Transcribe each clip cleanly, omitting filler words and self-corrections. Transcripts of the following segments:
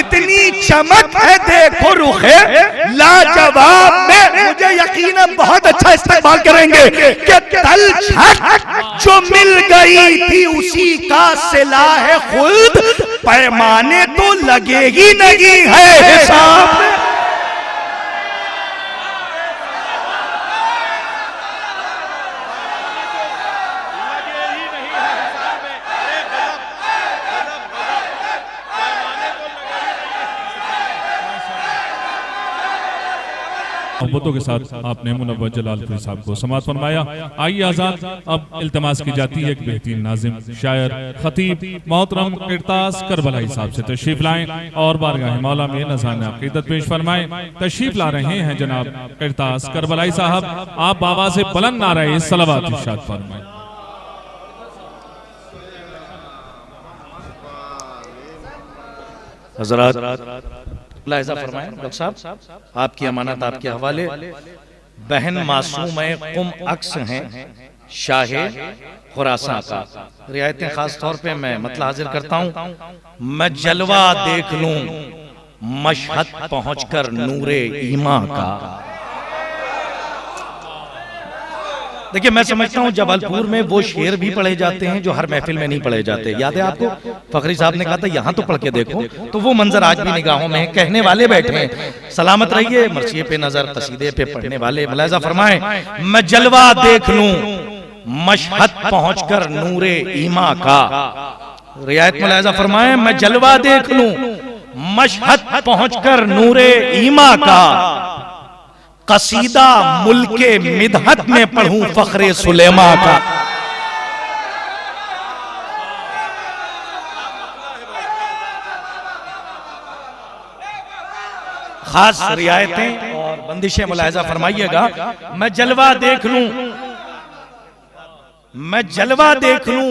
कितनी चमक है देखो रुखे लाजवाब में। मुझे यकीन है बहुत अच्छा इस्तेमाल करेंगे कि तलछट जो मिल गई थी उसी का सिला है खुद, पैमाने तो लगेगी नहीं है हिसाब में। मोहब्बतों के साथ आपने मुनव्वर जलालपुरी साहब को समाअत फरमाया। आइए आजाद अब इल्तमास की जाती है एक बेहतरीन नाजिम शायर खतीब मोहतरम इर्ताज करबलाई साहब से तशरीफ लाएं और बारगाह मौला में नज़ारान अक़ीदत पेश फरमाएं। तशरीफ ला रहे हैं जनाब इर्ताज करबलाई साहब। आप बाबा से बुलंद नारे सलावत इरशाद फरमाएं। हज़रात लाइज़ा फरमाएं। डॉक्टर साहब आपकी अमानत आपके हवाले। बहन मासूम कुम अक्स हैं शाहे खुरासान का। रियायतें खास तौर पे मैं मतलब हाजिर करता हूँ। मैं जलवा देख लूं मशहद पहुंचकर नूरे ईमा का। देखिए मैं समझता हूँ जबलपुर में वो शेर भी पढ़े जाते हैं जो हर महफिल में नहीं पढ़े जाते। याद है आपको फखरी साहब ने कहा था यहाँ तो पढ़ के देखो, तो वो मंजर आज भी निगाहों में है। कहने वाले बैठे हैं, सलामत रहिए। मर्सिये पे नजर कसीदे पे पढ़ने वाले मुलाहिजा फरमाएं। मैं जलवा देख लूं मशहद पहुंचकर नूरे ईमा का। रियायत मुलाहिजा फरमाएं। मैं जलवा देख लूं मशहद पहुंचकर नूरे ईमा का। कसीदा मुल्के मिदहत में पढ़ूं फखरे सुलेमा का। खास रियायतें और बंदिशें मुलाहिजा फरमाइएगा। मैं जलवा देख लूं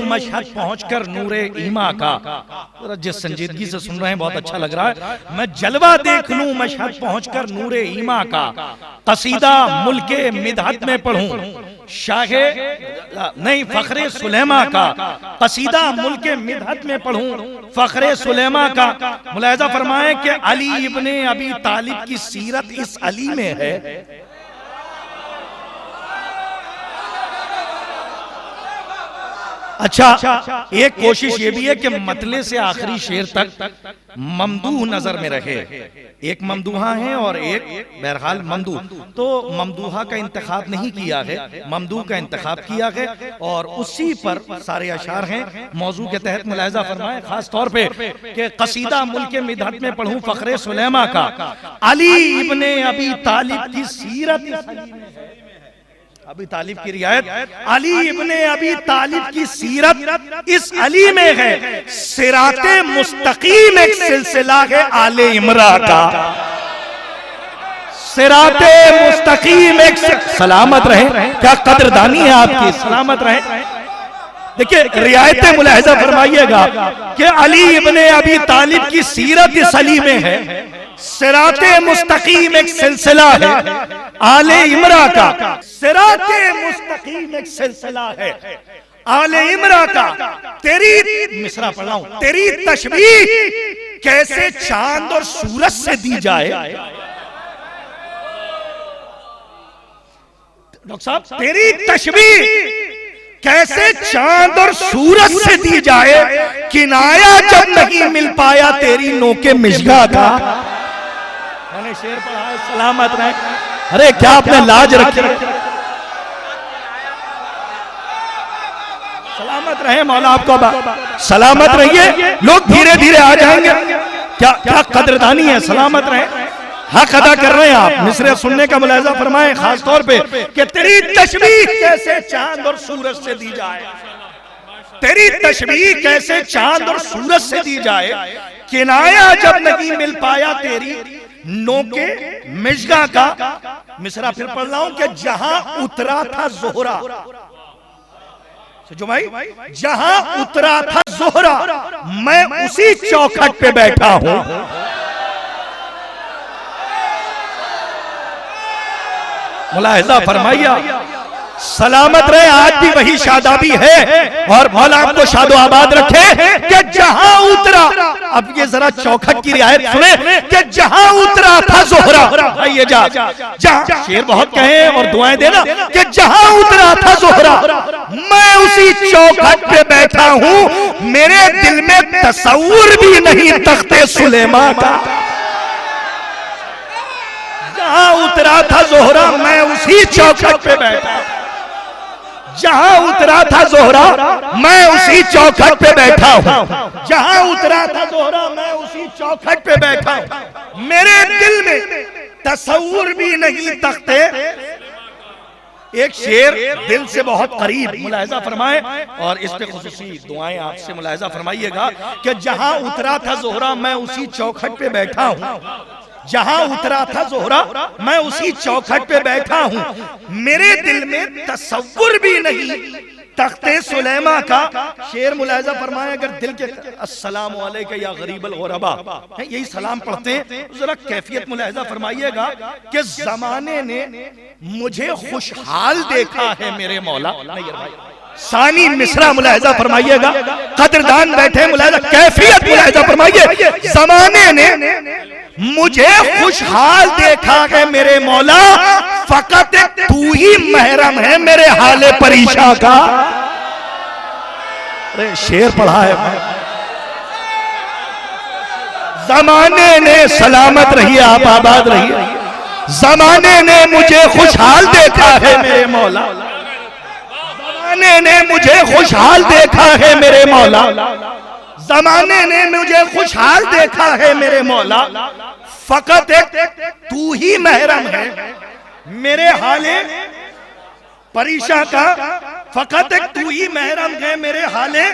मशहद पहुंचकर नूरे ईमा का। जिस संजीदगी से सुन रहे हैं बहुत अच्छा लग रहा है। मैं जलवा देख लूं मशहद पहुंचकर नूरे ईमा का। कसीदा मुल्के मिदहत में पढ़ूं शाहे नहीं फखरे सुलेमा का। कसीदा मुल्के मिदहत में पढ़ूं फखरे सुलेमा का। मुलाहिजा फरमाएं कि अली इब्ने अबी तालिब की सीरत इस अली में है। अच्छा एक कोशिश ये भी है कि मतले से आखिरी शेर तक ममदूह नजर में रहे। एक ममदूहा है और एक बहरहाल ममदूह। तो ममदूहा का इंतखाब नहीं किया है, ममदूह का इंतखाब किया है और उसी पर सारे अशार हैं। मौजू के तहत मुलाहिजा फरमाएं खास तौर पे कि कसीदा मुल्के मिदहत में पढ़ूं फखरे सुलेमा का। अली इब्ने अबी तालिब की सीरत अबी तालिब की रियायत। अली इब्ने अबी तालिब की सीरत इस अली में है। सिराते मुस्तकीम एक सिलसिला है आले इमरा का। सिराते मुस्तकीम एक सलामत रहे। क्या कदरदानी है आपकी, सलामत रहे। देखिए रियायतें मुलाहिजा फरमाइएगा कि अली इब्ने अबी तालिब की सीरत इस अली में है। सिराते मुस्तकीम एक सिलसिला है आले इमरा का। सिराते मुस्तकीम एक सिलसिला है आले इमरा का। तेरी मिसरा पढ़ रहा हूं। तेरी तशबीह कैसे चांद और सूरज से दी जाए। डॉक्टर साहब तेरी तशबीह कैसे चांद और सूरज से दी जाए। किनाया जब नहीं मिल पाया तेरी नोके मिशगा का। मैंने शेर पढ़ा है, सलामत रहे। अरे क्या आपने लाज रखी। सलामत रहे मौला, आपको सलामत रहिए। लोग धीरे धीरे आ जाएंगे। क्या क्या कदरदानी है, सलामत रहे। हक अदा कर रहे हैं आप। मिसरे सुनने का मुलाहिजा फरमाएं खास तौर पे कि तेरी तशबीह कैसे चांद और सूरज से दी जाए। तेरी तशबीह कैसे चांद और सूरज से दी जाए। किनाया जब नहीं मिल पाया तेरी नोके मिशगा का। मिसरा फिर पढ़ रहा हूं कि जहां उतरा था जोहरा। जो भाई जहां उतरा था जोहरा मैं उसी चौखट पे बैठा हूं। मुलाहिजा फरमाइया सलामत रहे, आज भी वही शादाबी है और मौला आपको शादो आबाद रखे कि जहां उतरा, अब ये जरा चौखट की रियायत सुने कि जहां उतरा था ज़ोहरा, आइए जा जहां, शेर बहुत कहे और दुआएं देना कि जहां उतरा था ज़ोहरा मैं उसी चौखट पे बैठा हूं, मेरे दिल में तसव्वुर भी नहीं तख्ते सुलेमा का। जहां उतरा था ज़ोहरा मैं उसी चौखट पे बैठा, जहां उतरा था ज़ोहरा मैं उसी चौखट पे बैठा हूं, जहां उतरा था ज़ोहरा मैं उसी चौखट पे बैठा हूं, मेरे दिल में तसव्वुर भी नहीं तख्ते। एक शेर दिल से बहुत करीब, मुलाहिजा फरमाए और इस पे खुसूसी दुआएं आपसे मुलाहिजा फरमाइएगा कि जहां उतरा था ज़ोहरा मैं उसी चौखट पे बैठा हूं, जहां उतरा था ज़ोहरा मैं उसी चौखट पे बैठा हूं, मेरे दिल में तसव्वुर भी नहीं तख्ते सुलेमा का। शेर मुलाहिजा फरमाए, अगर दिल के अस्सलामु अलैका या गरीबल गुरबा यही सलाम पढ़ते हैं, जरा कैफियत मुलाहिजा फरमाइएगा कि जमाने ने मुझे खुशहाल देखा है मेरे मौला। सानी मिसरा मुलाहिजा फरमाइएगा, कदरदान बैठे मुलाहिजा, कैफियत मुलाहिजा फरमाइए, जमाने ने मुझे खुशहाल देखा है मेरे मौला, फकत तू ही महरम है मेरे हाले परीशा का। अरे शेर पढ़ा है, जमाने ने, सलामत रहिए आप, आबाद रहिए, जमाने ने मुझे खुशहाल देखा है मेरे मौला, जमाने ने मुझे खुशहाल देखा है मेरे मौला, जमाने ने मुझे खुशहाल देखा है मेरे मौला, फकत तू ही महरम है मेरे हाले परीशा का, फकत तू ही महरम है मेरे हाले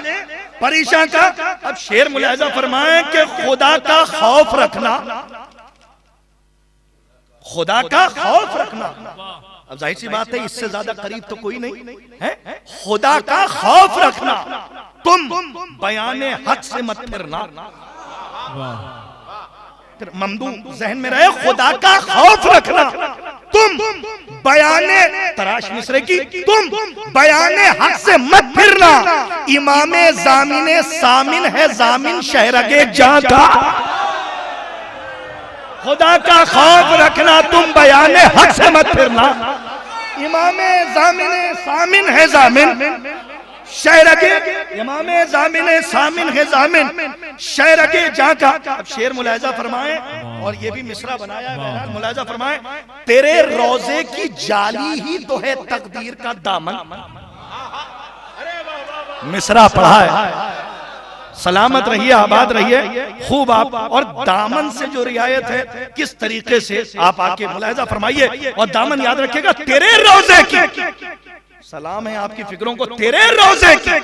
परीशा का। अब शेर मुलाहिजा फरमाए कि खुदा का खौफ रखना, खुदा का खौफ रखना, अब जाहिर सी बात है इससे ज्यादा करीब तो कोई नहीं है, खुदा का खौफ रखना, तुम बयाने हक से मत फिरना। फिर ममदू जहन में रहे, खुदा का खौफ रखना, तुम बयाने, तराश मिसरे की, तुम बयाने हक से मत फिरना, इमामे जामिने सामिन है जामिन शहरगे जहां का। खुदा का खौफ रखना, तुम बयाने हक से मत फिरना, इमामे जामिने सामिन है जामिन शहरगे, इमामे जामिने सामिन है जामिन शहरगे जहां का। अब शेर मुलाहिजा फरमाए और ये भी मिसरा बनाया है, मुलाहिजा फरमाए, तेरे रोजे की जाली ही तो है तकदीर का दामन। मिसरा पढ़ा है, सलामत रहिए, आबाद रहिए, खूब आप, और दामन से जो रियायत है किस तरीके से आप आके मुलाहिजा फरमाइए और दामन याद रखिएगा, तेरे रोजे की, सलाम है आपकी फिक्रों को, तेरे रोजे की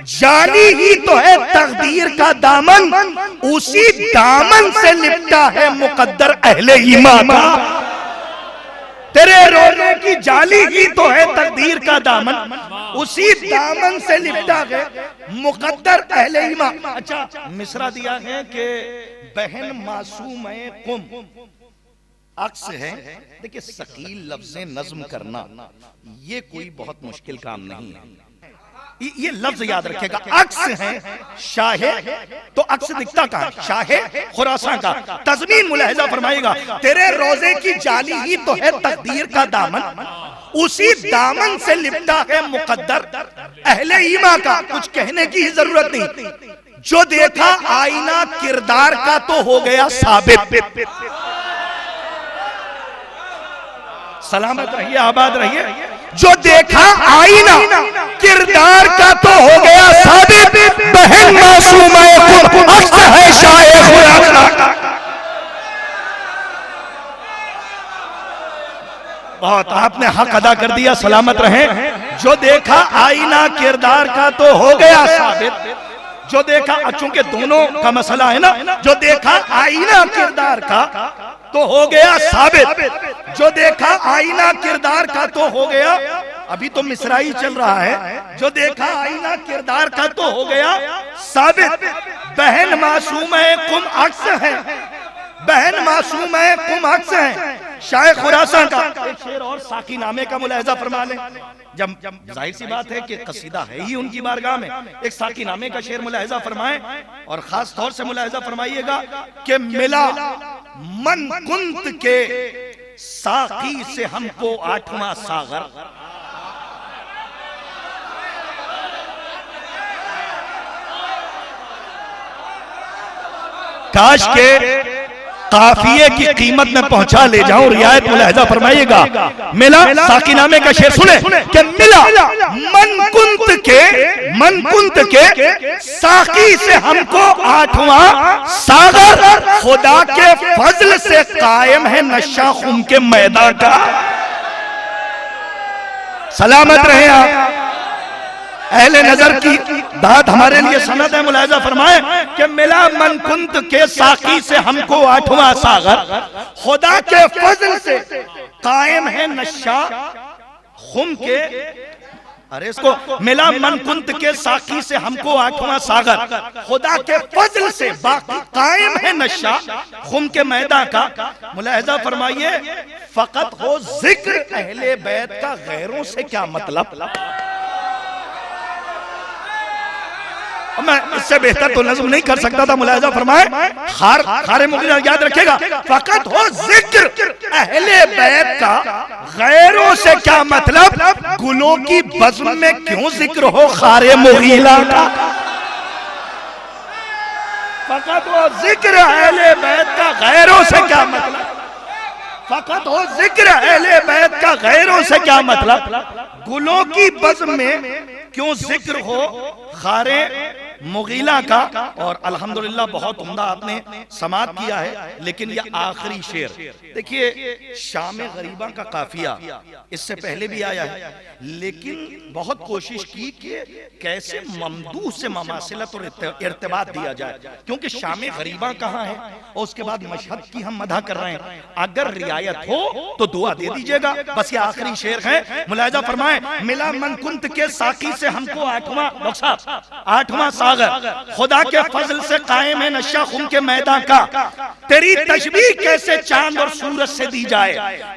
जाली ही तो है तकदीर का दामन, उसी दामन से लिपटा है मुकद्दर अहले ईमान का। तेरे रोजे की जाली ही तो है तकदीर का दामन, उसी दामन से लिपटा है मुकद्दर अहले ईमान। अच्छा, मिसरा दिया है कि बहन मासूम कुम अक्स है। देखिए, सकील लफ्ज़ें नज्म करना ये कोई बहुत मुश्किल काम नहीं है, ये लफ्ज याद रखेगा। अक्स है शाहे, तो अक्स दिखता कहां, शाहे खुरासा का। तज़मीन मुलाहिजा फरमाएगा, तेरे रोजे की जाली ही तो है तकदीर का दामन, उसी दामन से लिपटा है मुकद्दर अहले ईमा का। कुछ कहने की ही जरूरत नहीं, जो देखा आईना किरदार का तो हो गया साबित। सलामत रहिए, आबाद रहिए, जो देखा आईना किरदार का तो हो गया साबित, बहन मासूम है शाये खुरासा का। बहुत आपने हक अदा कर दिया, सलामत रहे। जो देखा आईना किरदार का तो हो गया साबित, जो देखा, चूंकि दोनों का मसला है ना, जो देखा आईना किरदार का तो हो गया साबित, जो देखा आईना किरदार का तो हो गया, अभी तो मिसराई चल रहा है, जो देखा आईना किरदार का तो हो गया साबित, बहन मासूम है कुम अक्स है, बहन मासूम है कुम अक्स है, शाह खुरासा का एक शेर और साकी नामे का मुलाहिजा फरमा लें। जब जाहिर सी बात है कि कसीदा है ही उनकी बारगाह में, एक साकी नामे का शेर मुलाहिजा फरमाएं और खास तौर से मुलाहिजा फरमाइएगा कि मिला मन कुंत के साकी से हमको आठवां सागर। काश के काफिये की कीमत में पहुंचा ले जाऊं, रियायत मुलाहिजा फरमाइएगा। मिला साकी नामे का शेर सुने कि मिला मन कुंत के साकी से हमको आठवां सागर, खुदा के फजल से कायम है नशा खुम के मैदान का। सलामत रहे आप। अहले नजर की दात हमारे लिए सनद है, मुलाहिजा फरमाए कि मिला मन कुंत के साकी से हमको आठवां सागर, खुदा के फजल से कायम है नशा खुम के। अरे इसको मिला मन कुंत के साकी से हमको आठवां सागर, खुदा के फजल से बाकी कायम है नशा खुम के मैदा का। मुलाहिजा फरमाइए, फकत हो जिक्र अहले बैत का, गैरों से क्या मतलब। मैं इससे बेहतर तो नज़्म नहीं कर सकता था। मुलाहिजा फरमाए, खारे मुगीरा याद रखेगा, फकत हो जिक्र अहले बैत का, गैरों से क्या मतलब। गुलों की बज़्म में क्यों जिक्र हो खारे मुगीरा का। फकत हो जिक्र अहले बैत का, गैरों से क्या मतलब। फकत हो जिक्र अहले बैत का, गैरों से क्या मतलब। गुलों की बज़्म में क्यों जिक्र हो खारे मुगीला का। और अल्हम्दुलिल्लाह बहुत उम्दा आपने समात किया है। लेकिन यह आखिरी शेर देखिए, शाम गरीबा का काफिया इससे पहले भी आया है, लेकिन बहुत कोशिश की कि कैसे ममदूह से ममासिलत और इर्तिबात दिया जाए, क्योंकि शाम गरीबा कहाँ है और उसके बाद मशहद की हम मदह कर रहे हैं। अगर रियायत हो तो दुआ दे दीजिएगा। बस ये आखिरी शेर है, मुलाहिजा फरमाए, मिला मन कुंत के साकी से हमको आठवां सागर, खुदा के फजल से कायम है नशा खुम के मैदान का। तेरी तशबीह कैसे चांद और सूरज से दी जाए,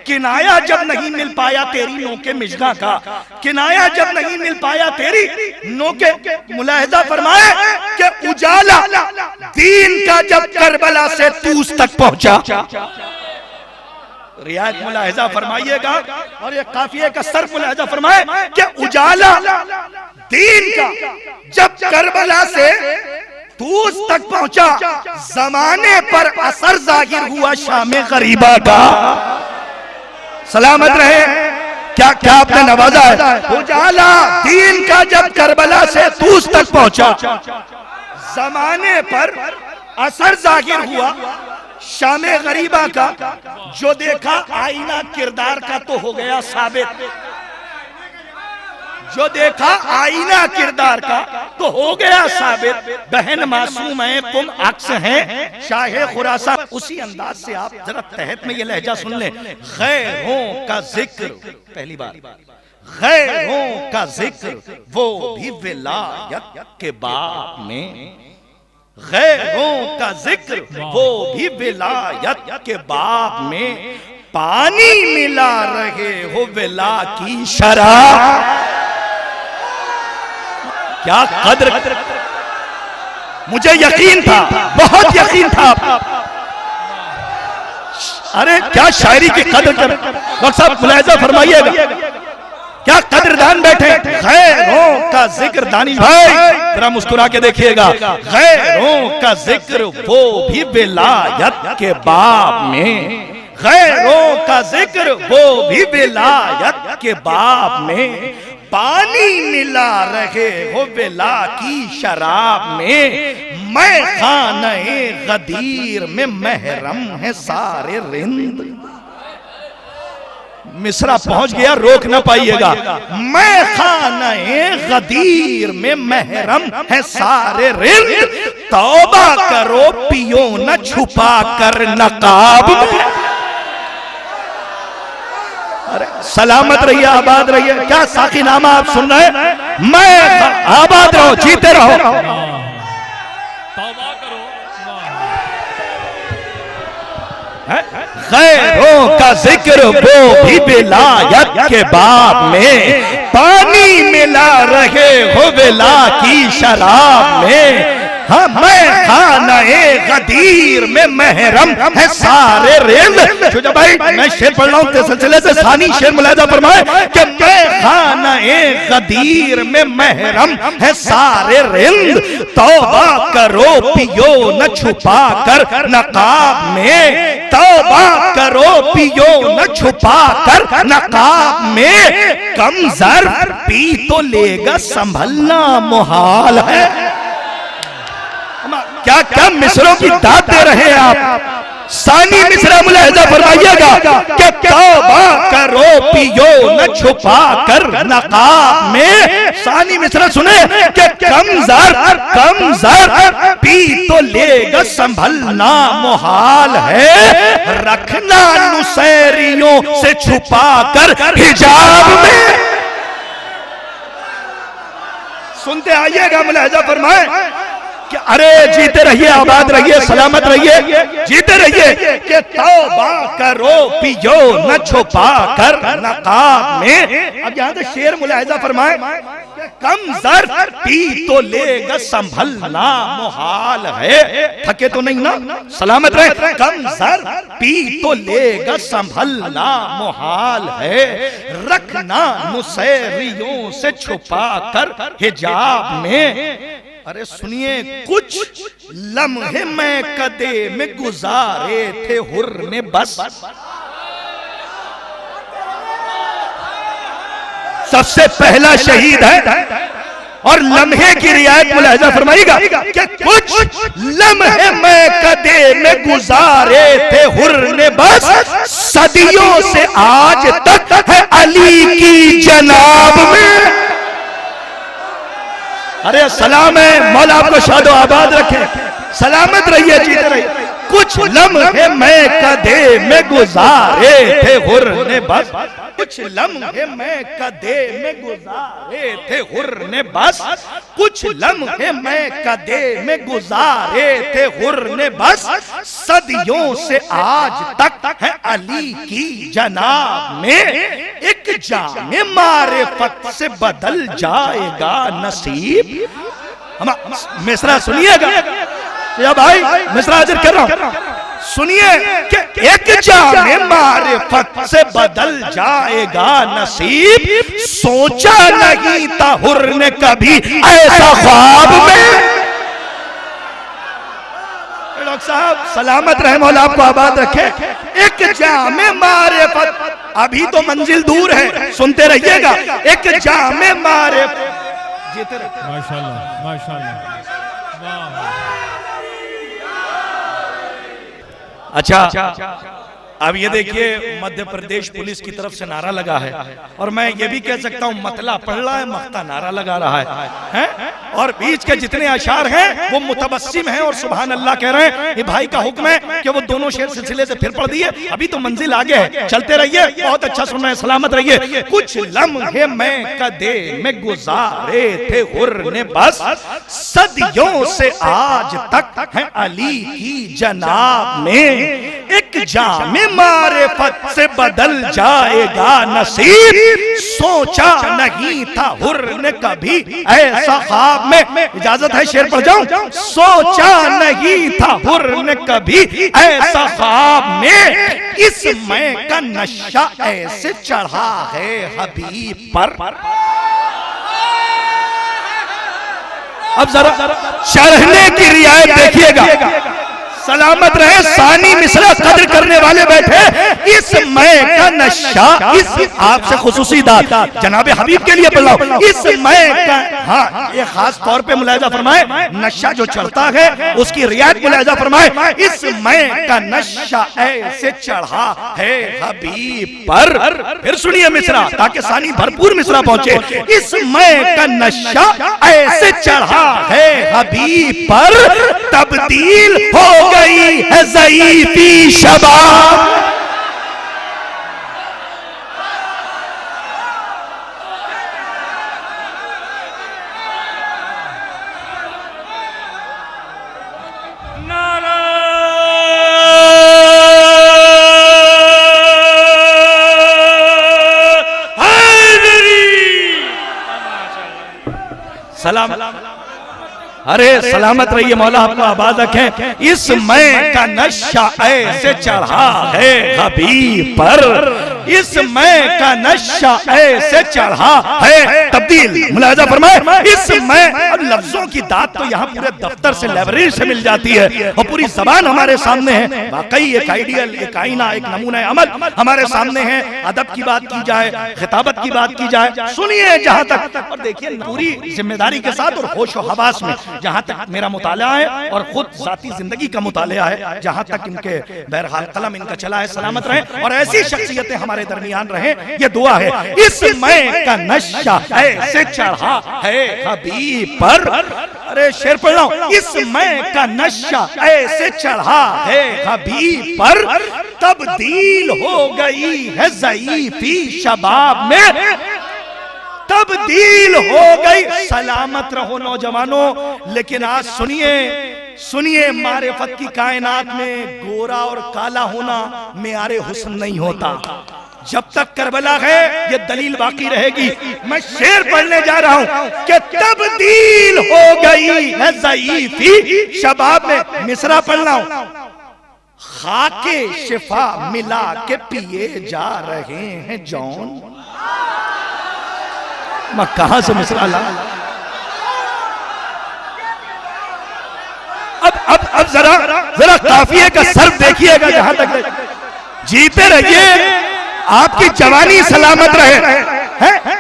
किनाया जब नहीं मिल पाया तेरी नोके मिजगा का। किनाया जब नहीं मिल पाया तेरी नोके। मुलाहिजा फरमाए कि उजाला दीन का जब करबला से तूस तक पहुंचा। रियायत मुलाहिजा फरमाइएगा और ये काफिये का सर्फ मुलाहिजा फरमाए कि उजाला दीन का जब करबला से तूस तक पहुंचा, जमाने पर असर जाहिर हुआ शाम गरीबा का। सलामत रहे। क्या क्या आपने नवाजा है। उजाला दीन का जब करबला से तूस तक पहुंचा, जमाने पर असर जाहिर हुआ शाम गरीबा का। जो देखा आईना किरदार का तो हो गया साबित। जो देखा आईना किरदार का तो हो गया साबित। बहन मासूम है तुम अक्स हैं शाहे खुरासा। उसी अंदाज से आप जरा तहत में ये लहजा सुन लें। गैरों का जिक्र, पहली बार गैरों का जिक्र वो भी विलायत के बाप में। गैरों का जिक्र वो भी विलायत के बाप में। पानी मिला रहे हो विला की शराब। क्या कद्र, मुझे यकीन था, बहुत यकीन था। अरे क्या शायरी की कद्र कर। वक्त साहब मुलाहिजा फरमाइएगा, क्या कद्रदान बैठे। गैरों का जिक्र, दानी भाई जरा मुस्कुरा के देखिएगा। गैरों का जिक्र वो भी विलायत के बाप में। गैरों का जिक्र वो भी विलायत के बाप में। पानी मिला रहे हो विला की शराब में। मैं खाने गदीर में महरम है सारे रिंद। मिसरा पहुंच गया, रोक ना पाइएगा। मैं खाने गदीर में महरम है सारे रिंद। तौबा करो पियो न छुपा कर नकाब में। अरे सलामत रहिए, आबाद रहिए। क्या साकी नामा आप सुन रहे हैं। मैं आबाद रहो, जीते रहो। गैरों का जिक्र वो भी विलायत के बाब में, पानी मिला रहे हो विला की शराब में। हाँ मैं खाना-ए गदीर में महरम है सारे रिंद। शुजा भाई मैं शेर पढ़ रहा हूँ इस सिलसिले से, सानी शेर मुलाहिजा फरमाए कि मैं खाना-ए गदीर में महरम है सारे रिंद। तौबा करो पियो न छुपा कर नकाब में, तौबा करो पियो न छुपा कर नकाब में। कम जर पी तो लेगा संभलना मुहाल है। क्या क्या मिसरों की दाद दे रहे हैं आप। सानी मिसरा मुलाहिजा फरमाइएगा कि तौबा करो पियो न छुपा कर नकाब में। सानी मिसरा सुने कि कम जर पी तो लेगा संभलना मुहाल है। रखना नुसैरियों से छुपा कर हिजाब में। सुनते आइएगा मुलाहिजा फरमाए कि अरे जीते रहिए, आबाद रहिए, सलामत रहिए, जीते रहिए कि तौबा करो पियो न छुपा कर नकाब में। अब यहां से शेर मुलाहिजा फरमाए कि कम जर पी तो लेगा संभलना मुहाल है। थके तो नहीं ना, सलामत रहे। कम जर पी तो लेगा संभलना मुहाल है। रखना नुसैरियों से छुपा कर हिजाब में। अरे सुनिए, कुछ लम्हे मैं कदे में गुजारे थे हुर ने बस। सबसे पहला शहीद है और लम्हे की रियायत मुलाहिजा फरमाइएगा कि कुछ लम्हे मैं कदे में गुजारे थे हुर ने बस। सदियों से आज तक है अली की जनाब में। अरे सलाम है, मौला आपको शादो आबाद रखे, सलामत रहिए, जीते रहिए। कुछ लम्हे मैं कदे में गुजारे थे हुर ने बस। कुछ लम्हे मैं कदे में गुजारे थे हुर ने बस। कुछ लम्हे मैं कदे में गुजारे थे हुर ने बस। सदियों से आज तक है अली की जनाब में। एक जामे मारिफत से बदल जाएगा नसीब। हम मिसरा सुनिएगा या भाई, मिसरा हाजिर कर रहा हूं, सुनिए कि एक जामे मारिफत से बदल जाएगा नसीब। सोचा नहीं था हुर ने कभी ऐसा ख्वाब में। डॉक्टर साहब सलामत रहे, मौला आपको आबाद रखे। एक जामे मारिफत, अभी तो मंजिल दूर है, सुनते रहिएगा। एक जामे मारिफत, जीते रहिए। माशाल्लाह माशाल्लाह। अच्छा, अब ये देखिए मध्य प्रदेश पुलिस की तरफ से नारा लगा है और मैं ये भी कह सकता हूँ मतला पढ़ रहा है, मख्ता नारा लगा रहा है? और बीच के जितने अशार हैं वो मुतबस्सिम हैं और सुभान अल्लाह कह रहे हैं। ये भाई का हुक्म है कि वो दोनों शेर सिलसिले से फिर पढ़ दिए। अभी तो मंजिल आगे है, चलते रहिए, बहुत अच्छा सुन रहे हैं, सलामत रहिए। कुछ लम्हे मैं कदे में गुजारे थे हुर ने बस। सदियों से आज तक है अली की जनाब में। एक जामे मारिफत से बदल जाएगा नसीब। सोचा नहीं था हुर ने कभी ऐसा ख्वाब में। इजाजत है शेर पढ़ जाऊं? सोचा नहीं था हुर ने कभी ऐसा ख्वाब में। इस मैं का नशा ऐसे चढ़ा है हबीब पर। अब जरा चढ़ने की रियायत देखिएगा, सलामत रहे। सानी मिसरा कद्र करने वाले बैठे। इस मैं का नशा, इस आपसे खुसूसी दात जनाब हबीब के लिए बोल रहा हूं। इस मैं का, हाँ ये खास तौर पे मुलाहिजा फरमाए, नशा जो चढ़ता है उसकी रियायत मुलाहिजा फरमाए। इस मैं का नशा ऐसे चढ़ा है हबीब पर। फिर सुनिए मिसरा ताकि सानी भरपूर मिसरा पहुंचे। इस मैं का नशा ऐसे चढ़ा है हबीब पर। तब्दील हो गई है ज़ईफ़ी शबाब। सलाम, अरे सलामत रहिए, मौला आपको आबाद रखे। इस मैं का नशा ऐसे चढ़ा है हबीब पर, इस मैं का नशा ऐसे चढ़ा है। तब्दील मुलाजा फरमाए, इस मैं, और लफ्जों की दात तो यहाँ पूरे दफ्तर से लाइब्रेरी से मिल जाती है और पूरी जबान हमारे सामने है। वाकई एक आइडियल, एक आईना, एक नमूना अमल हमारे सामने है। अदब की बात की जाए, खिताबत की बात की जाए, सुनिए जहां तक, और देखिए पूरी जिम्मेदारी के साथ और होश और हवास में, जहां तक मेरा मुताला है और खुद जाती जिंदगी का मुताला है, जहां तक इनके बहरहाल कलम इनका चला है, सलामत रहे और ऐसी शख्सियतें हमारे दरमियान रहे, ये दुआ है। इस मैं का नशा ऐसे चढ़ा है हबीब पर, अरे शेर पढ़ रहा हूं, इस मैं का नशा ऐसे चढ़ा है हबीब पर, तब्दील हो गई है ज़ईफ़ी शबाब में, तब्दील हो गई। सलामत रहो नौजवानों। लेकिन आज सुनिए, सुनिए, मारिफत की कायनात में गोरा और काला होना मेयारे हुस्न नहीं होता। जब तक करबला है ये दलील बाकी रहेगी। मैं शेर पढ़ने जा रहा हूं कि तब्दील हो गई है ज़ईफ़ी शबाब में। मिसरा पढ़ रहा हूं, खाके शिफा मिला के पिए जा रहे हैं जौन। मैं कहां से मिसरा ला? अब जरा काफिये का सर्फ देखिएगा। जहां तक जीते रहिए, आपकी जवानी सलामत रहे।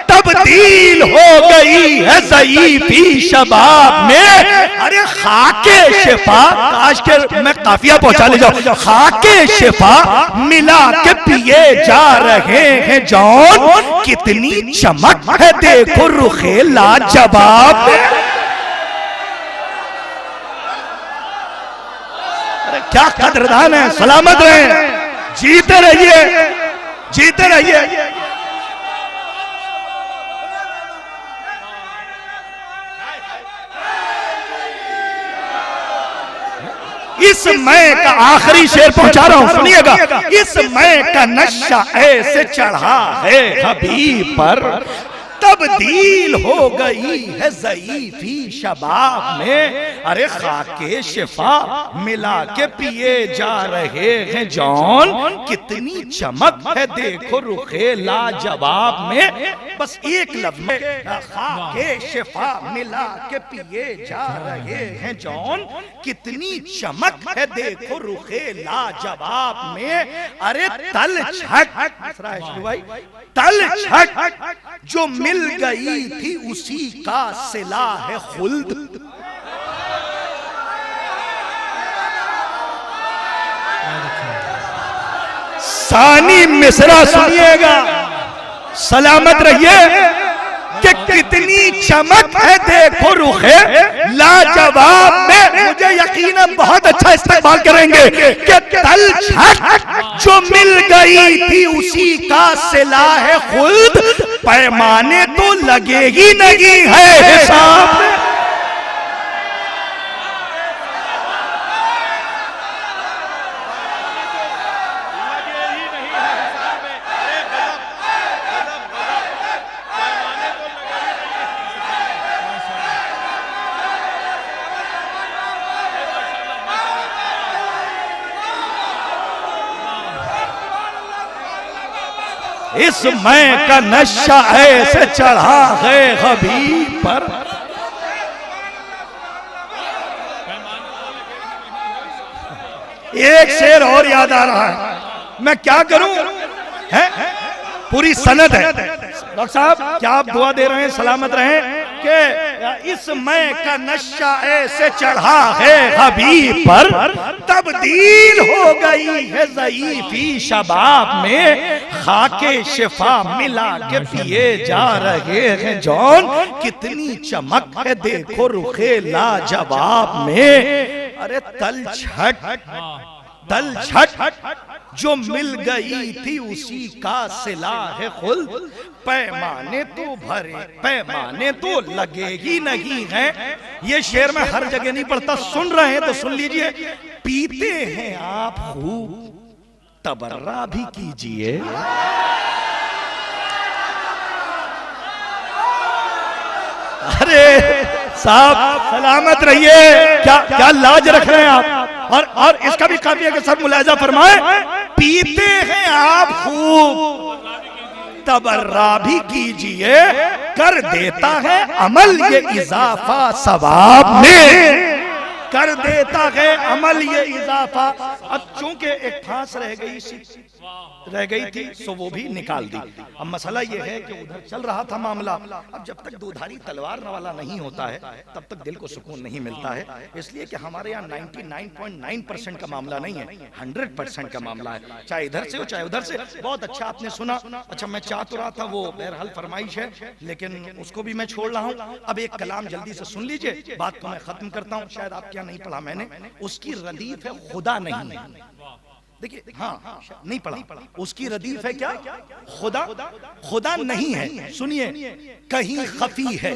तब्दील हो गई है ज़ईफ़ी शबाब में, अरे खाके शिफा, काश के मैं काफिया पहुंचा ले जाऊं, खाके शिफा मिला के पिए जा रहे हैं जौन, कितनी चमक है देखो रुखे लाजवाब में। अरे क्या कदरदान है, सलामत रहे, जीते रहिए, जीते रहिए। इस मैं का आखिरी शेर पहुंचा रहा हूं, सुनिएगा। इस मैं का नशा ऐसे चढ़ा है हबीब पर, तब्दील हो गई है ज़ईफ़ी शबाब में, अरे खाके शिफा मिला के पिए जा रहे हैं जौन, कितनी चमक है देखो रुखे लाजवाब में। बस एक लफ्ज़ में, खाके शिफा मिला के पिए जा रहे हैं जौन, कितनी चमक है देखो रुखे लाजवाब में। अरे तल छट, तल छट जो मिल गई थी उसी का सिला है खुल्द। सानी मिसरा सुनिएगा, सलामत रहिए, कि कितनी चमक है देखो रुखे लाजवाब में। मुझे यकीन है बहुत अच्छा इस्तेमाल करेंगे कि तल छट जो मिल गई थी उसी का सिला है खुल्द, पैमाने तो लगे ही नहीं है हिसाब में। इस मैं का नशा ऐसे चढ़ा है हबीब पर, एक शेर और याद आ रहा है, मैं क्या करूं, है पूरी सनद है। डॉक्टर साहब क्या आप दुआ दे रहे हैं, सलामत रहें, कि इस मैं का नशा ऐसे चढ़ा है हबीब पर, तब्दील हो गई है ज़ईफ़ी शबाब में, खाके शिफा मिला के पिए जा रहे हैं जौन, कितनी चमक है देखो रुखे लाजवाब में। अरे तल छट जो मिल गई थी उसी का सिला है खुल्द, पैमाने तो भरे पैमाने तो लगे ही नहीं है। ये शेर मैं हर जगह नहीं पढ़ता, सुन रहे हैं तो सुन लीजिए। पीते हैं आप खूब तबर्रा भी कीजिए, अरे साहब सलामत रहिए, क्या क्या लाज रख रहे हैं आप। और इसका भी काफी है कि सब मुलाजा फरमाए, पीते हैं आप खूब तबर्रा भी कीजिए, कर देता है अमल ये इजाफा सवाब में, कर देता है अमल ये इजाफा। अब चूंकि एक फांस रह गई थी सो वो भी निकाल दी। अब मसला ये है कि उधर चल रहा था मामला, अब जब तक दुधारी तलवार वाला नहीं होता है तब तक दिल को सुकून नहीं मिलता है। इसलिए कि हमारे यहाँ 99.9% का मामला नहीं है, 100% का मामला है, चाहे इधर से हो चाहे उधर से। बहुत अच्छा आपने सुना। अच्छा मैं चाह तो रहा था, वो बहरहाल फरमाइश है लेकिन उसको भी मैं छोड़ रहा हूँ। अब एक कलाम जल्दी से सुन लीजिए, बात को मैं खत्म करता हूँ। शायद आप क्या नहीं पढ़ा मैंने, उसकी रदीफ है खुदा नहीं है। देखिए हाँ नहीं पढ़ा, उसकी रदीफ है क्या, खुदा खुदा नहीं है। सुनिए, कहीं खफी है।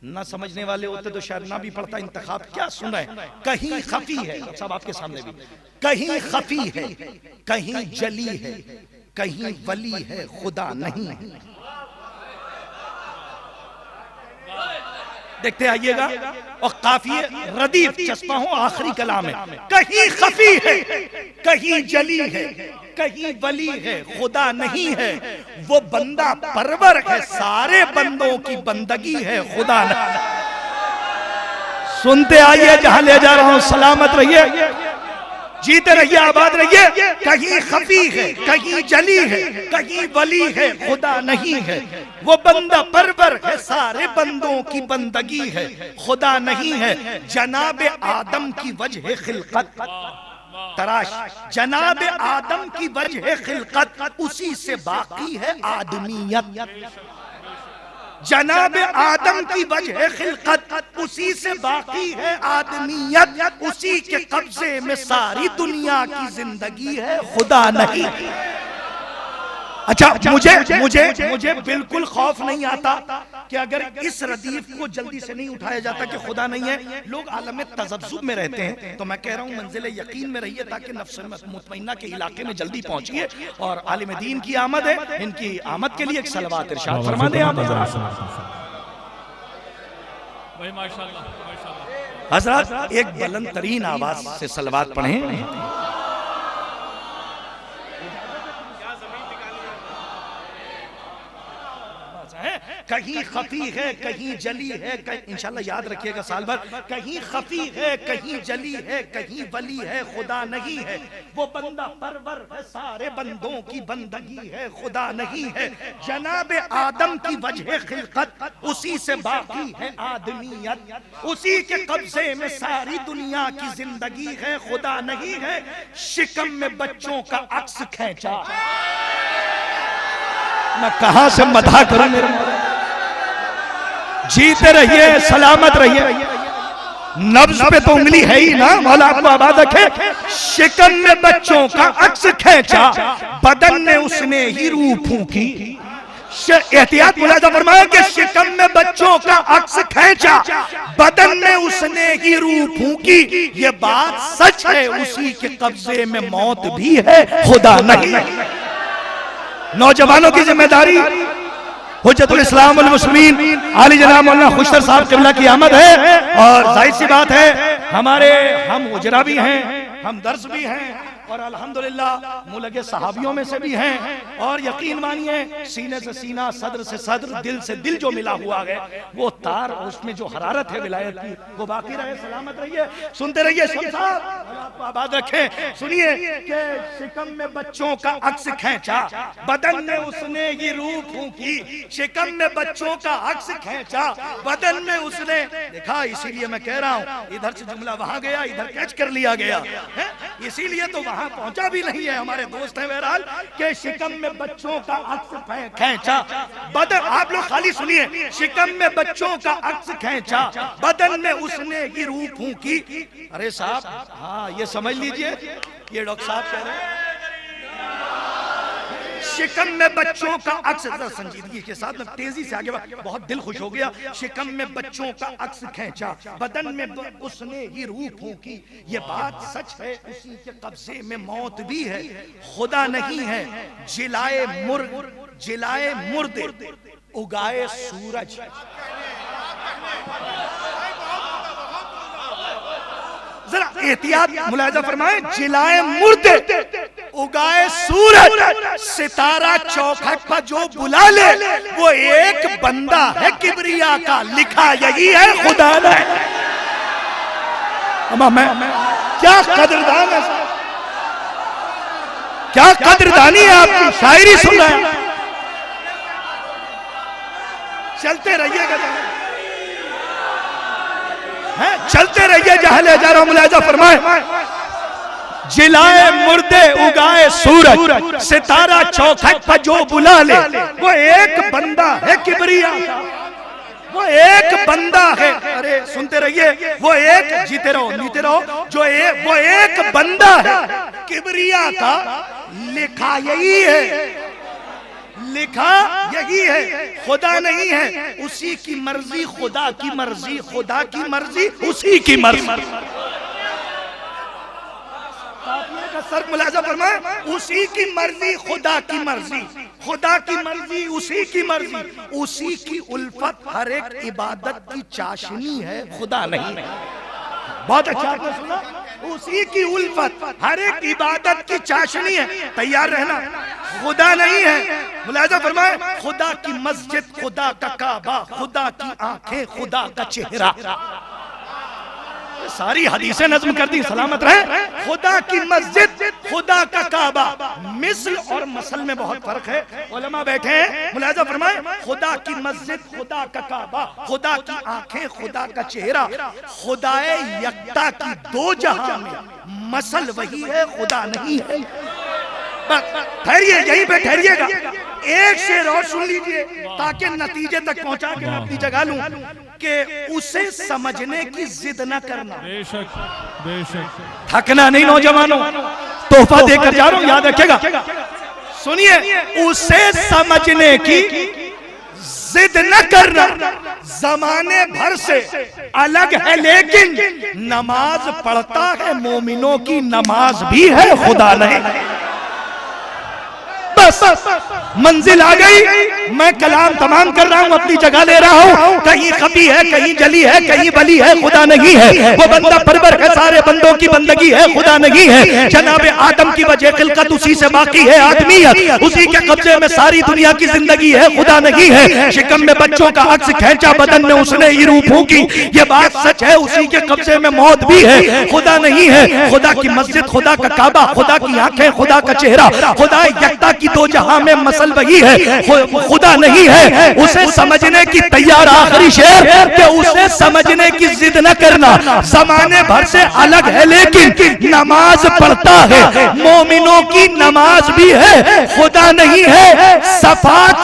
ना समझने वाले होते तो शायद ना भी पढ़ता। इंतखाब क्या सुन रहे हैं, कहीं खफी है, सब आपके सामने भी, कहीं खफी है, कहीं जली है, कहीं वली है, खुदा नहीं है। देखते आइएगा, और काफी रदीफ चस्पा हो आखिरी कलाम है, कहीं खफी है, कहीं जली है, कहीं वली है, खुदा नहीं है। वो बंदा परवर है, सारे बंदों की बंदगी है, खुदा नहीं। सुनते आइए, जहां ले जा रहा हूं, सलामत रहिए, जीते रहिए, आबाद रहिए। कहीं खफी है, कहीं जली है, कहीं वली है, खुदा नहीं है। वो बंदा परवर है, सारे बंदों की बंदगी है, खुदा नहीं है। जनाब आदम की वजह खिलकत तराश, जनाब आदम की वजह खिलकत, उसी से बाकी है आदमियत। जनाब आदम की वजह खिलकत, उसी से बाकी है आदमियत। उसी के कब्जे में सारी दुनिया की जिंदगी है, खुदा नहीं। अच्छा मुझे बिल्कुल खौफ नहीं आता कि अगर इस रदीफ को जल्दी से नहीं उठाया जाता कि खुदा नहीं है। लोग आलम तज़ब्ज़ुब में रहते हैं, तो मैं कह रहा हूं मंजिल यकीन में रहिए ताकि नफ्स मुतमइन्ना के इलाके में जल्दी पहुंचिए। और आलिम दीन की आमद है, इनकी आमद के लिए एक सलवात इरशाद फरमा दें आप हज़रात। एक बुलंद तरीन आवाज से सलवात पढ़ें। कहीं खफी है, कहीं जली है, इंशाल्लाह याद रखिएगा साल भर। कहीं खफी है, कहीं जली है, कहीं वली है, खुदा नहीं है। वो बंदा परवर है, सारे बंदों की बंदगी है, खुदा नहीं है। जनाब आदम की वजह खिलकत, उसी से बाकी है आदमियत। उसी के कब्जे में सारी दुनिया की जिंदगी है, खुदा नहीं है। शिकम में बच्चों का अक्स खींचा, मैं कहां से मदह करूं मेरे मौला। जीते रहिए, सलामत रहिए। नब्ज पे तो उंगली है ही ना, मौला आपको आबाद रखे। शिकम में बच्चों का अक्स खींचा, बदन में उसने ही रूह फूंकी। एहतियात मुलाजा फरमाया कि शिकम में बच्चों का अक्स खींचा, बदन में उसने ही रूह फूंकी। ये बात सच है, उसी के कब्जे में मौत भी है, खुदा नहीं। नौजवानों की जिम्मेदारी, हुज्जतुल इस्लाम वल मुस्लिमीन आली जनाब मौलाना खुशतर साहब किबला की आमद है। और जाहिर सी बात है, हमारे हम उजरा भी हैं, हम दर्ज भी हैं, और अल्हम्दुलिल्लाह मुलगे सहाबियों में से भी हैं। और यकीन मानिए, सीने से सीना, सदर से सदर, दिल से दिल जो मिला हुआ है, वो तार, उसमें जो हरारत है विलायत की, वो बाकी रहे। सलामत रहिए, सुनते रहिए। आपको आबाद रखे। सुनिए कि शिकम में बच्चों का अक्स खींचा, बदन में उसने ये रूह फूंकी। शिकम में बच्चों का अक्स खींचा, बदन में उसने देखा। इसीलिए मैं कह रहा हूं, इधर से जुमला वहां गया, इधर कैच कर लिया गया है, इसीलिए तो वहां पहुंचा भी नहीं है। हमारे दोस्त हैं बहरहाल के शिकम में बच्चों का अक्स खींचा, बदन, आप लोग खाली सुनिए, शिकम में बच्चों का अक्स खींचा, बदन में उसने ही रूह फूंकी। अरे साहब, हाँ ये समझ लीजिए, ये डॉक्टर साहब कह रहे हैं शिकम में बच्चों का अक्स। संजीदगी के साथ मैं तेजी से आगे, बहुत दिल खुश हो गया। शिकम में बच्चों का अक्स खींचा, बदन में उसने ही रूह फूंकी। ये बात सच है, उसी के कब्जे में मौत भी है, खुदा नहीं है। जिलाए मुर्दे उगाए सूरज, जरा एहतियात मुलाहिजा फरमाए। जिलाए मुर्दे उगाए सूरज, सितारा चौखट पर जो बुला ले, वो एक बंदा है किबरिया का, लिखा यही है खुदा ने। अम्मा मैं क्या कदरदान है, क्या कदरदानी है आपकी, शायरी सुन रहे हैं। चलते रहिएगा, चलते रहिए जहां ले जा रहा हूं। मुलाहिजा फरमाए। जिलाए मुर्दे उगाए सूरज, सितारा चौखट पर जो बुला ले, वो एक बंदा है किबरिया का, वो एक बंदा है। अरे सुनते रहिए, वो एक, जीते रहो नीते रहो, वो एक बंदा है किबरिया का, लिखा यही है, लिखा यही है, खुदा नहीं है। उसी की मर्जी, खुदा की मर्जी, खुदा की मर्जी, उसी की मर्जी। सर मुलाजा फरमाए, उसी की मर्जी, खुदा की मर्जी, खुदा की मर्जी, उसी की मर्जी, उसी की उल्फत हर एक इबादत की चाशनी है, खुदा नहीं। बहुत अच्छा आपने सुना, उसी की उल्फत हर एक इबादत की चाशनी है, तैयार रहना, खुदा नहीं है। मुलाहिजा फरमाए, खुदा की मस्जिद, खुदा का काबा, खुदा की आंखें, खुदा का चेहरा। सारी हदीसें नज़्म कर दी, सलामत रहे। खुदा की मस्जिद, खुदा का काबा। मिसल और मसल में बहुत फर्क है, उलमा बैठे हैं। मुलाहिजा फरमाए, खुदा की मस्जिद, खुदा का काबा, खुदा की आंखें, खुदा का चेहरा, खुदाए यकता की दो जहां में मसल वही है, खुदा नहीं है। ठहरिए, यहीं पे ठहरिएगा, एक शेर और सुन लीजिए ताकि नतीजे तक पहुंचा के मैं अपनी जगह लूं कि उसे समझने की जिद न करना। बेशक बेशक, थकना नहीं नौजवानों, तोहफा देकर जा रहा हूं, याद रखेगा। सुनिए, उसे समझने की जिद न करना, जमाने भर से अलग है, लेकिन नमाज पढ़ता है, मोमिनों की नमाज भी है, खुदा नहीं। बस मंजिल आ गई, मैं कलाम तमाम कर रहा हूं, अपनी जगह ले रहा हूं। कहीं खफी है, कहीं जली है, कहीं बली है, खुदा नहीं है। वो बंदा परवर है, सारे बंदों की बंदगी है, खुदा नहीं है। जनाबे आदम की वजह खिलकत उसी से बाकी है, आदमियत उसी के कब्जे में सारी दुनिया की जिंदगी है, खुदा नहीं है। शिकम में बच्चों का अक्स खींचा, बदन में उसने ही रूह फूंकी, ये बात सच है, उसी के कब्जे में मौत भी है, खुदा नहीं है। खुदा की मस्जिद, खुदा का काबा, खुदा की आंखें, खुदा का चेहरा, खुदा यकता की दो जहां में मसल वही है, खुदा नहीं है। उसे समझने की तैयार आखिरी शेर कि उसे समझने की जिद न करना, जमाने भर से अलग है, लेकिन नमाज पढ़ता है, मोमिनों की नमाज भी है, खुदा नहीं है। सफात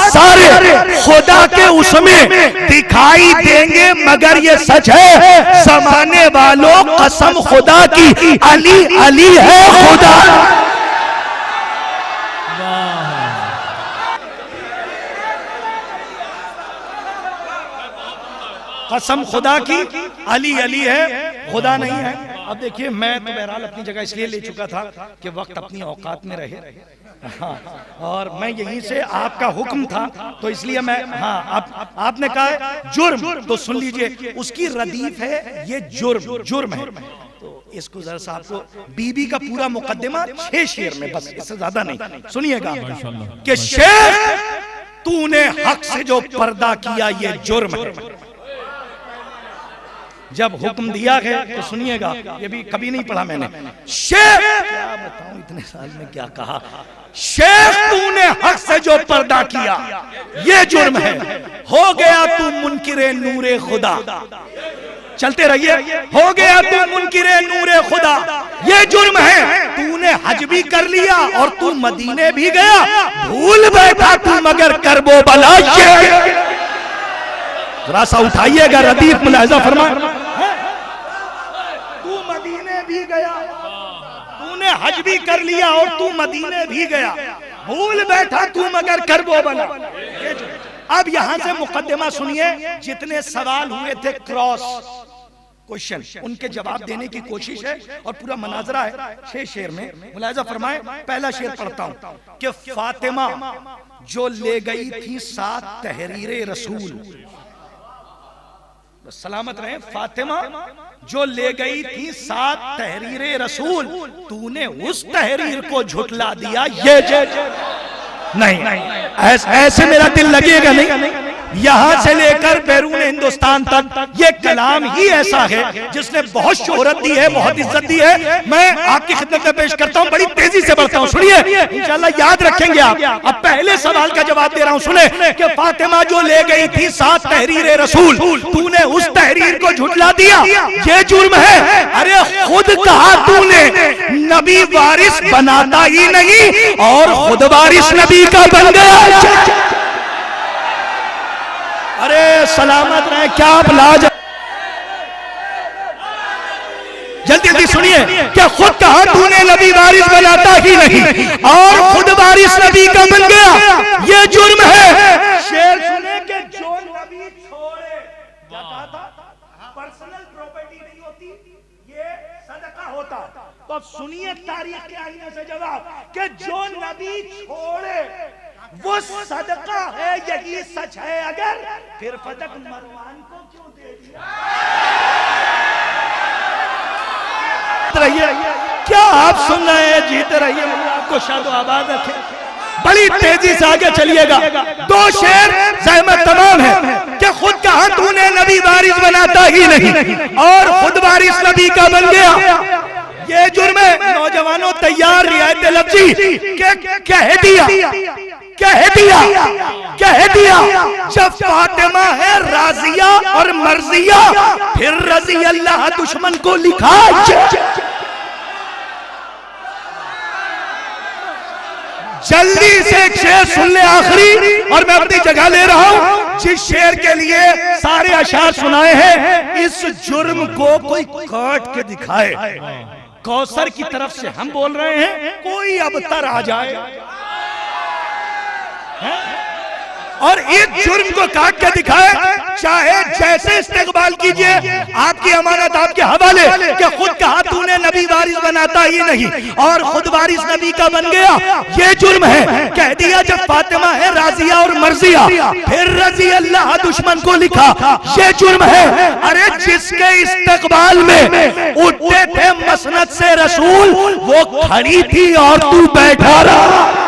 सारे खुदा के उसमें दिखाई देंगे, मगर ये सच है, जमाने वालों कसम खुदा की, अली अली है खुदा। कसम खुदा की, अली अली है, खुदा नहीं है। अब देखिए, मैं तो बहरहाल अपनी जगह इसलिए ले चुका था कि वक्त अपनी औकात में रहे, हाँ, और मैं यहीं से आपका हुक्म था तो इसलिए मैं, हाँ, आपने कहा जुर्म, तो सुन लीजिए, उसकी रदीफ है ये जुर्म है। तो इसको जरा सा आपको बीबी का पूरा मुकद्दमा 6 शेर में, बस इससे ज्यादा नहीं, सुनिएगा कि शेर तूने हक से जो पर्दा किया ये जुर्म है। जब हुक्म दिया है तो सुनिएगा, ये भी कभी नहीं पढ़ा मैंने। शेख, क्या बताऊं इतने साल में क्या कहा, शेख तूने हक से जो पर्दा किया ये जुर्म है, हो गया तू मुनकिरे नूरे खुदा। चलते रहिए, हो गया तू मुनकिरे नूरे खुदा, ये जुर्म है। तूने हज भी कर लिया और तू मदीने भी गया, भूल बैठा तू मगर करबो बला। जरा सा उठाइएगा रदीफ, मुलाहिजा फरमाए, तू मदीने भी गया, तूने हज भी कर लिया और तू मदीने भी गया, भूल बैठा तू मगर करबो बला। अब यहां से मुकद्दमा सुनिए, जितने सवाल हुए थे क्रॉस क्वेश्चन, उनके जवाब देने की कोशिश है और पूरा मनाजरा है 6 शेर में। मुलाहिजा फरमाए, पहला शेर पढ़ता हूं कि फातिमा जो ले गई थी 7 तहरीरे रसूल। तो सलामत रहे फातिमा जो ले गई थी 7 तहरीर रसूल, तूने उस तहरीर को झुटला दिया। ये नहीं, ऐसे मेरा दिल लगेगा नहीं। यहां से लेकर बैरून हिंदुस्तान तक ये कलाम ही ऐसा है जिसने बहुत शोहरत दी है, बहुत इज्जत दी है। मैं आपकी खिदमत में पेश करता हूं, बड़ी तेजी से बढ़ता हूं, सुनिए, इंशाल्लाह याद रखेंगे आप। अब पहले सवाल का जवाब दे रहा हूं, सुने कि फातिमा जो ले गई थी 7 तहरीर रसूल, तूने उस तहरीर को झुटला दिया, ये जुर्म है। अरे खुद कहा तूने नबी वारिस बनाता ही नहीं और खुद वारिस नबी का बन गया। अरे सलामत रहे, क्या आप लाज, जल्दी जल्दी सुनिए, क्या खुद कहा तूने नबी वारिस बनाता ही नहीं और खुद वारिस नबी का बन गया, ये जुर्म है। शेर सुने कि जो नबी छोड़े, क्या कहा था, पर्सनल प्रॉपर्टी नहीं होती, ये सदका होता। तो अब सुनिए तारीख के आईने से जवाब कि जो नबी छोड़े वो सदका है, यही सच है। अगर फिर फतक मरवान को क्यों दे दिया? रहिए, क्या आप सुन रहे हैं? जीते रहिए, आपको शादो आबाद रखे। बड़ी तेजी से आगे चलिएगा। 2 शेर ज़हमत तमाम है कि खुद कहा तूने नबी वारिस बनाता ही नहीं और खुद वारिस नबी का बन गया, ये जुर्म है। नौजवानों तैयार, रियायत लफ्जी कह दिया जब फातिमा है राजिया और मर्जिया, फिर रजी अल्लाह दुश्मन को लिखा। जल्दी से एक शेर सुन ले आखिरी, और मैं अपनी जगह ले रहा हूं। जिस शेर के लिए सारे अशार सुनाए हैं, इस जुर्म को कोई काट के दिखाए। कौसर की तरफ से हम बोल रहे हैं, कोई अबतर आ जाए और इस जुर्म को काट के दिखाए, चाहे जैसे इस्तेकबाल कीजिए, आपकी अमानत आपके हवाले। कि खुद कहा तूने नबी वारिस बनाता ही नहीं और खुद वारिस नबी का बन गया, ये जुर्म है। कह दिया जब फातिमा है राजिया और मर्जिया, फिर रजी अल्लाह दुश्मन को लिखा, ये जुर्म है। अरे जिसके इस्तेकबाल में उठते थे मसनद से रसूल, वो खड़ी थी और तू बैठा रहा।